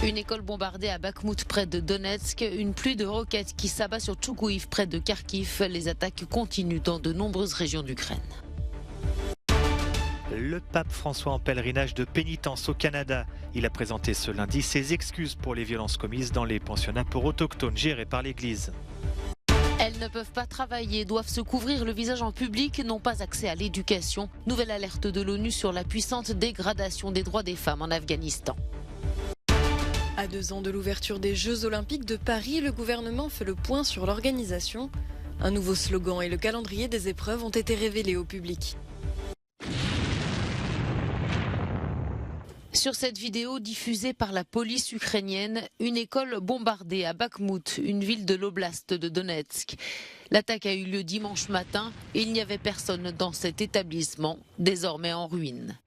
Une école bombardée à Bakhmout près de Donetsk, une pluie de roquettes qui s'abat sur Tchoukouiv près de Kharkiv. Les attaques continuent dans de nombreuses régions d'Ukraine. Le pape François en pèlerinage de pénitence au Canada. Il a présenté ce lundi ses excuses pour les violences commises dans les pensionnats pour autochtones gérés par l'Église. Elles ne peuvent pas travailler, doivent se couvrir le visage en public, n'ont pas accès à l'éducation. Nouvelle alerte de l'ONU sur la puissante dégradation des droits des femmes en Afghanistan. À 2 ans de l'ouverture des Jeux Olympiques de Paris, le gouvernement fait le point sur l'organisation. Un nouveau slogan et le calendrier des épreuves ont été révélés au public. Sur cette vidéo diffusée par la police ukrainienne, une école bombardée à Bakhmout, une ville de l'oblast de Donetsk. L'attaque a eu lieu dimanche matin et il n'y avait personne dans cet établissement, désormais en ruine.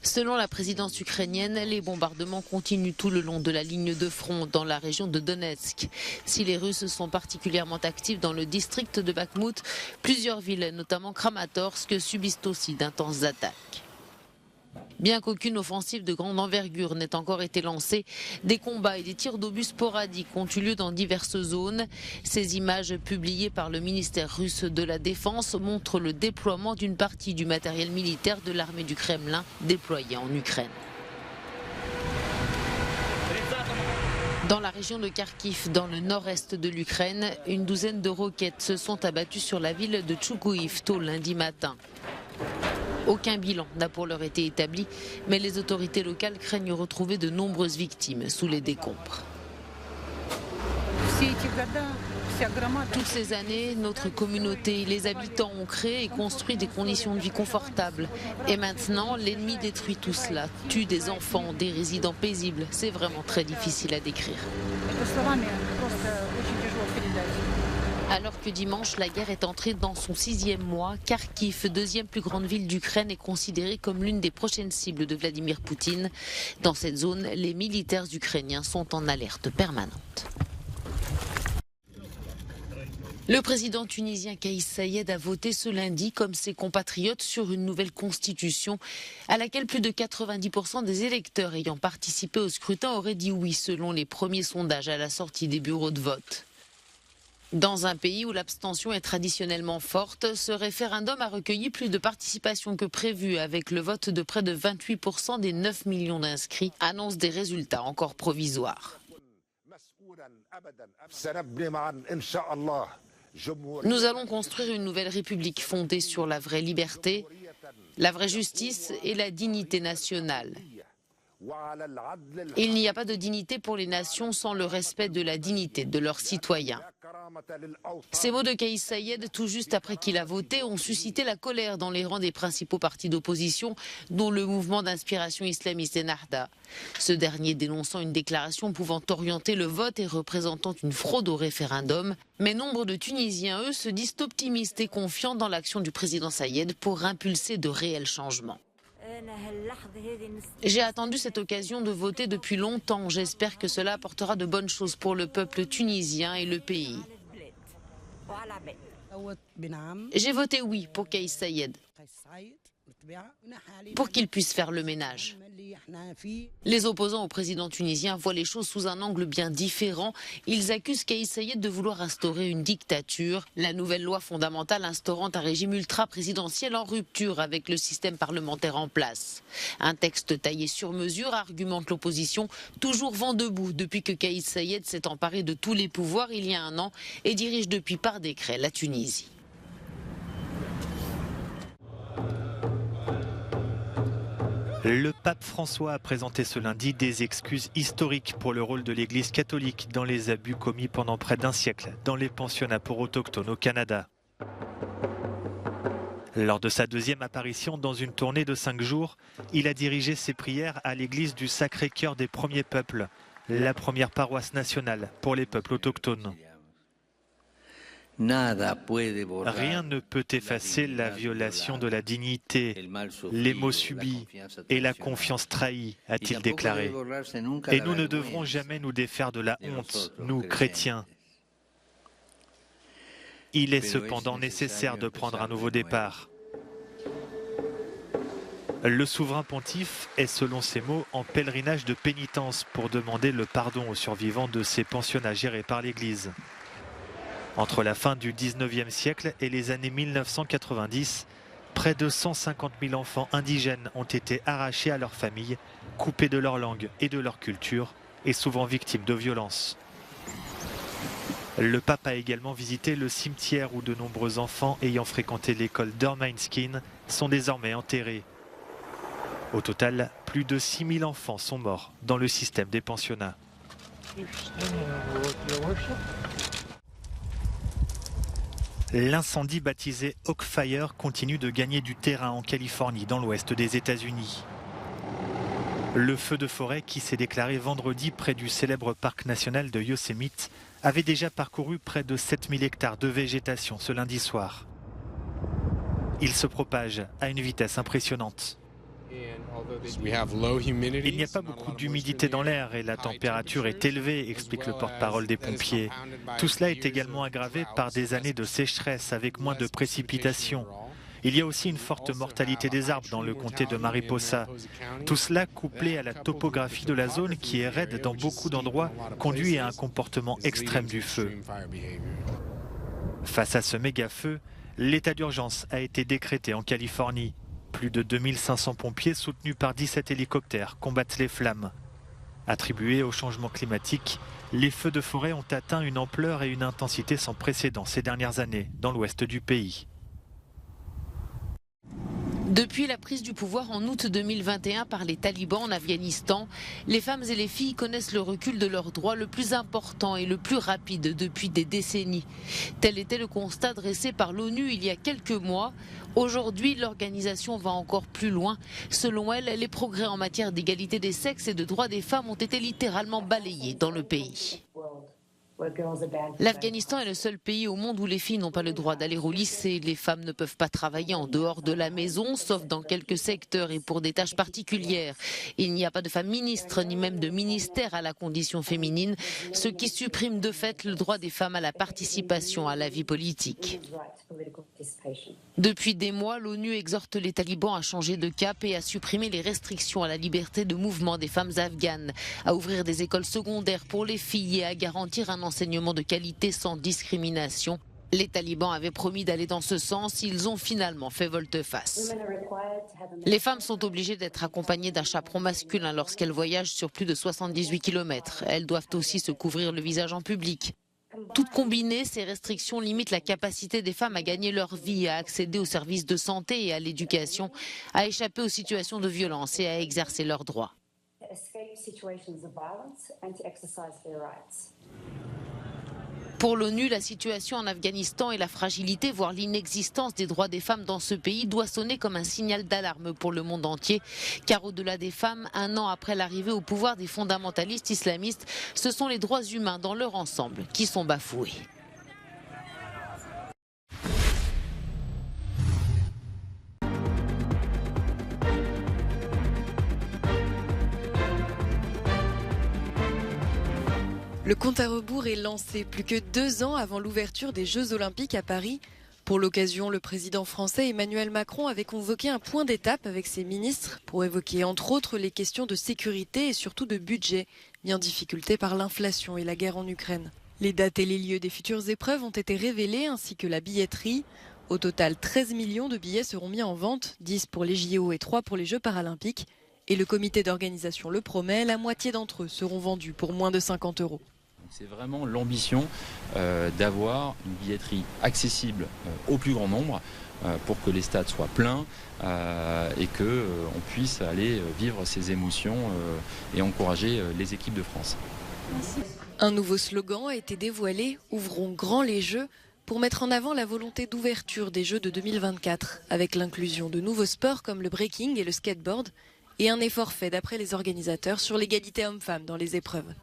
Selon la présidence ukrainienne, les bombardements continuent tout le long de la ligne de front dans la région de Donetsk. Si les Russes sont particulièrement actifs dans le district de Bakhmout, plusieurs villes, notamment Kramatorsk, subissent aussi d'intenses attaques. Bien qu'aucune offensive de grande envergure n'ait encore été lancée, des combats et des tirs d'obus sporadiques ont eu lieu dans diverses zones. Ces images publiées par le ministère russe de la Défense montrent le déploiement d'une partie du matériel militaire de l'armée du Kremlin déployé en Ukraine. Dans la région de Kharkiv, dans le nord-est de l'Ukraine, une douzaine de roquettes se sont abattues sur la ville de Tchoukouiv tôt lundi matin. Aucun bilan n'a pour l'heure été établi, mais les autorités locales craignent retrouver de nombreuses victimes sous les décombres. Toutes ces années, notre communauté, les habitants ont créé et construit des conditions de vie confortables. Et maintenant, l'ennemi détruit tout cela, tue des enfants, des résidents paisibles. C'est vraiment très difficile à décrire. Alors que dimanche, la guerre est entrée dans son 6e mois, Kharkiv, deuxième plus grande ville d'Ukraine, est considérée comme l'une des prochaines cibles de Vladimir Poutine. Dans cette zone, les militaires ukrainiens sont en alerte permanente. Le président tunisien Kais Saied a voté ce lundi, comme ses compatriotes, sur une nouvelle constitution à laquelle plus de 90% des électeurs ayant participé au scrutin auraient dit oui, selon les premiers sondages à la sortie des bureaux de vote. Dans un pays où l'abstention est traditionnellement forte, ce référendum a recueilli plus de participation que prévu, avec le vote de près de 28% des 9 millions d'inscrits, annonce des résultats encore provisoires. Nous allons construire une nouvelle république fondée sur la vraie liberté, la vraie justice et la dignité nationale. Il n'y a pas de dignité pour les nations sans le respect de la dignité de leurs citoyens. Ces mots de Kais Saied, tout juste après qu'il a voté, ont suscité la colère dans les rangs des principaux partis d'opposition, dont le mouvement d'inspiration islamiste Ennahda. Ce dernier dénonçant une déclaration pouvant orienter le vote et représentant une fraude au référendum. Mais nombre de Tunisiens, eux, se disent optimistes et confiants dans l'action du président Saied pour impulser de réels changements. J'ai attendu cette occasion de voter depuis longtemps. J'espère que cela apportera de bonnes choses pour le peuple tunisien et le pays. J'ai voté oui pour Kais Saied, pour qu'il puisse faire le ménage. Les opposants au président tunisien voient les choses sous un angle bien différent. Ils accusent Kais Saied de vouloir instaurer une dictature. La nouvelle loi fondamentale instaurant un régime ultra-présidentiel en rupture avec le système parlementaire en place. Un texte taillé sur mesure, argumente l'opposition, toujours vent debout depuis que Kais Saied s'est emparé de tous les pouvoirs il y a un an et dirige depuis par décret la Tunisie. Le pape François a présenté ce lundi des excuses historiques pour le rôle de l'Église catholique dans les abus commis pendant près d'un siècle dans les pensionnats pour autochtones au Canada. Lors de sa deuxième apparition dans une tournée de 5 jours, il a dirigé ses prières à l'église du Sacré-Cœur des Premiers Peuples, la première paroisse nationale pour les peuples autochtones. Rien ne peut effacer la violation de la dignité, les maux subis et la confiance trahie, a-t-il déclaré. Et nous ne devrons jamais nous défaire de la honte, nous chrétiens. Il est cependant nécessaire de prendre un nouveau départ. Le souverain pontife est, selon ses mots, en pèlerinage de pénitence pour demander le pardon aux survivants de ces pensionnats gérés par l'Église. Entre la fin du 19e siècle et les années 1990, près de 150 000 enfants indigènes ont été arrachés à leur famille, coupés de leur langue et de leur culture, et souvent victimes de violences. Le pape a également visité le cimetière où de nombreux enfants ayant fréquenté l'école d'Ermine sont désormais enterrés. Au total, plus de 6 000 enfants sont morts dans le système des pensionnats. L'incendie baptisé Oakfire continue de gagner du terrain en Californie, dans l'ouest des États-Unis. Le feu de forêt qui s'est déclaré vendredi près du célèbre parc national de Yosemite avait déjà parcouru près de 7000 hectares de végétation ce lundi soir. Il se propage à une vitesse impressionnante. Il n'y a pas beaucoup d'humidité dans l'air et la température est élevée, explique le porte-parole des pompiers. Tout cela est également aggravé par des années de sécheresse avec moins de précipitations. Il y a aussi une forte mortalité des arbres dans le comté de Mariposa. Tout cela, couplé à la topographie de la zone qui est raide dans beaucoup d'endroits, conduit à un comportement extrême du feu. Face à ce méga-feu, l'état d'urgence a été décrété en Californie. Plus de 2500 pompiers soutenus par 17 hélicoptères combattent les flammes. Attribués au changement climatique, les feux de forêt ont atteint une ampleur et une intensité sans précédent ces dernières années dans l'ouest du pays. Depuis la prise du pouvoir en août 2021 par les talibans en Afghanistan, les femmes et les filles connaissent le recul de leurs droits le plus important et le plus rapide depuis des décennies. Tel était le constat dressé par l'ONU il y a quelques mois. Aujourd'hui, l'organisation va encore plus loin. Selon elle, les progrès en matière d'égalité des sexes et de droits des femmes ont été littéralement balayés dans le pays. L'Afghanistan est le seul pays au monde où les filles n'ont pas le droit d'aller au lycée. Les femmes ne peuvent pas travailler en dehors de la maison, sauf dans quelques secteurs et pour des tâches particulières. Il n'y a pas de femmes ministres, ni même de ministère à la condition féminine, ce qui supprime de fait le droit des femmes à la participation à la vie politique. Depuis des mois, l'ONU exhorte les talibans à changer de cap et à supprimer les restrictions à la liberté de mouvement des femmes afghanes, à ouvrir des écoles secondaires pour les filles et à garantir un enseignement de qualité sans discrimination. Les talibans avaient promis d'aller dans ce sens, ils ont finalement fait volte-face. Les femmes sont obligées d'être accompagnées d'un chaperon masculin lorsqu'elles voyagent sur plus de 78 km. Elles doivent aussi se couvrir le visage en public. Toutes combinées, ces restrictions limitent la capacité des femmes à gagner leur vie, à accéder aux services de santé et à l'éducation, à échapper aux situations de violence et à exercer leurs droits. Pour l'ONU, la situation en Afghanistan et la fragilité, voire l'inexistence des droits des femmes dans ce pays doit sonner comme un signal d'alarme pour le monde entier. Car au-delà des femmes, un an après l'arrivée au pouvoir des fondamentalistes islamistes, ce sont les droits humains dans leur ensemble qui sont bafoués. Le compte à rebours est lancé plus que 2 ans avant l'ouverture des Jeux Olympiques à Paris. Pour l'occasion, le président français Emmanuel Macron avait convoqué un point d'étape avec ses ministres pour évoquer entre autres les questions de sécurité et surtout de budget, mis en difficulté par l'inflation et la guerre en Ukraine. Les dates et les lieux des futures épreuves ont été révélés ainsi que la billetterie. Au total, 13 millions de billets seront mis en vente, 10 pour les JO et 3 pour les Jeux paralympiques. Et le comité d'organisation le promet, la moitié d'entre eux seront vendus pour moins de 50 €. C'est vraiment l'ambition d'avoir une billetterie accessible au plus grand nombre pour que les stades soient pleins et qu'on puisse aller vivre ces émotions et encourager les équipes de France. Un nouveau slogan a été dévoilé, « Ouvrons grand les Jeux », pour mettre en avant la volonté d'ouverture des Jeux de 2024, avec l'inclusion de nouveaux sports comme le breaking et le skateboard, et un effort fait d'après les organisateurs sur l'égalité homme-femme dans les épreuves.